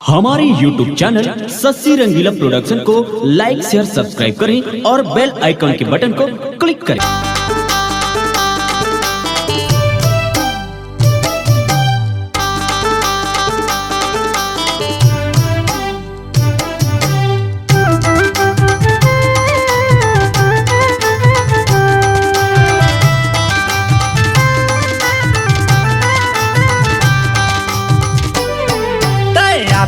हमारे YouTube channel Shashi Rangila production को लाइक share subscribe करें और बेल आइकन के बटन को क्लिक करें।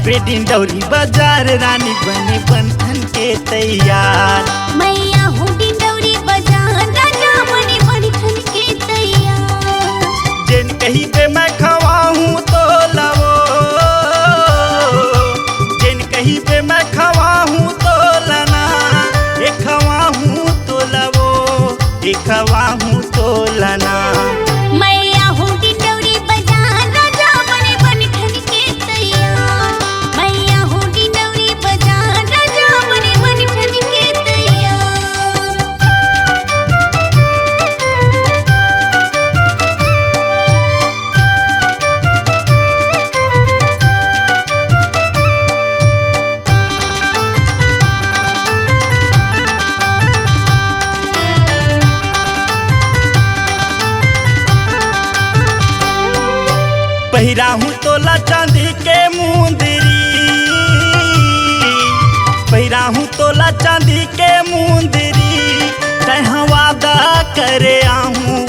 बेटी डौरी बाजार रानी बने बंधन के तैयार। मैया हूँ डिंडौरी बाजार राजा बने बंधन के तैयार। जिन कहीं पे मैं खवाऊं तो लवो, जिन कहीं पे मैं खवाऊं तो लना, एक खवाऊं तो लवो, एक खवाऊं तो लना। मैया हूँ डिंडौरी बाजार राजा बने बंधन के तैयार। मैया हूँ डिंडौरी बाजार राजा बने बंधन के तैयार। पहिरा हूँ तोला चांदी के मुंदरी, पहिरा हूँ तोला चांदी के मुंदरी। तहाँ वादा करे आहूँ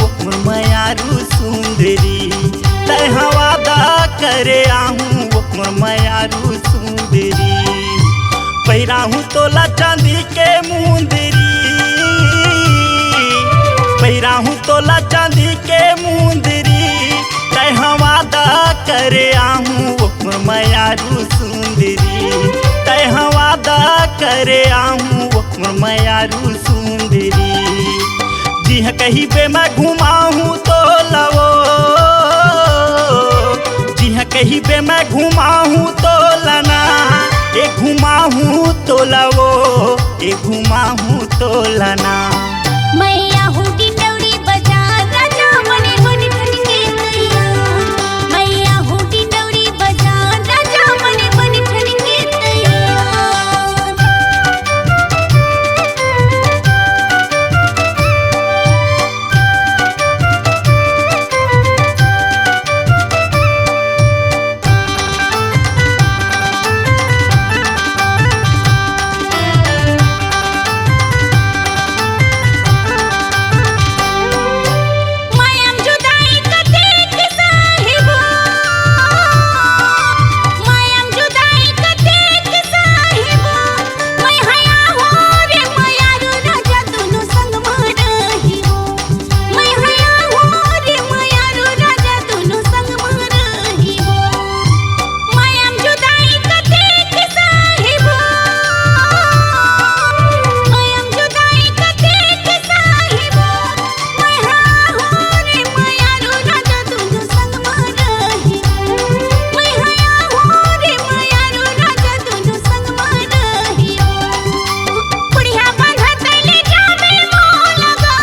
मयारू सुंदरी, तहाँ वादा करे आहूँ मयारू सुंदरी। पहिरा हूँ तोला चांदी के मुंदरी, पहिरा हूँ तोला चांदी के मुंदरी। तहाँ वादा करे आहूँ मयारू सुंदरी, तहाँ वादा करे आहूँ मयारू सुंदरी। जी हाँ कहीं पे मैं घुमाऊँ तो लवो, जी हाँ कहीं पे मैं घुमाऊँ तो लना, एक घुमाऊँ तो लवो, एक घुमाऊँ तो लना। मैया हूँ डिंडौरी बाजार राजा बने बंधन के तैयार। मैया हूँ डिंडौरी बाजार राजा बने बंधन के तैयार। मायम जुदाई कतेक साहिबो, मायम जुदाई कतेक साहिबो। मैं हया हो रे मयारू राजा दोनों संग में रहिबो। मैं हया हो रे मयारू राजा दोनों संग में रहिबो। मायम जुदाई कतेक साहिबो, मायम जुदाई कतेक साहिबो। मैं हया हो रे मयारू राजा दोनों संग में रहिबो। मैं हया हो रे मयारू राजा दोनों संग में रहिबो। बुढ़िया बांधत ले जावे मोह लगा,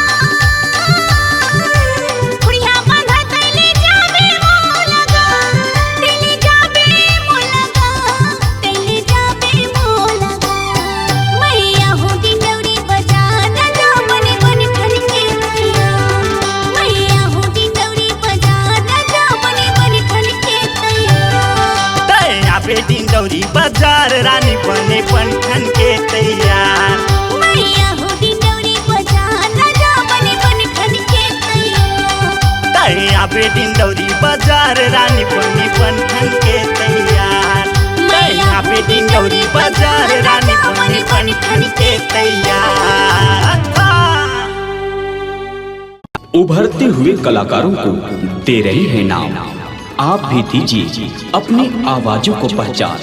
बुढ़िया बांधत ले जावे मोह लगा। तेले जावे मोह लगा, तेले जावे मोह लगा। मैया हूँ डिंडौरी बाजार राजा बने बंधन के तैयार। मैया हूँ डिंडौरी बाजार राजा बने बंधन के तैयार। तैयार पे डिंडौरी बाजार रानी बने बंधन के तैयार। मैया हूँ डिंडौरी बाजार राजा बने बंधन के तैयार। तैयार पे डिंडौरी बाजार रानी बने बंधन के तैयार। तैयार पे डिंडौरी बाजार रानी बने बंधन के तैयार। उभरते हुए कलाकारों को दे रही है नाम, आप भी दीजिए अपनी आवाजों को पहचान।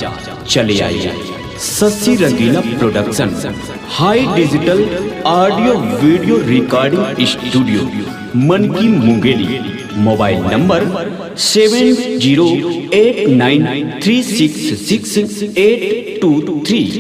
चले आइए Sassi Rangila production hi digital audio video recording studio Manki Mungeli. Mobile number 7089366823।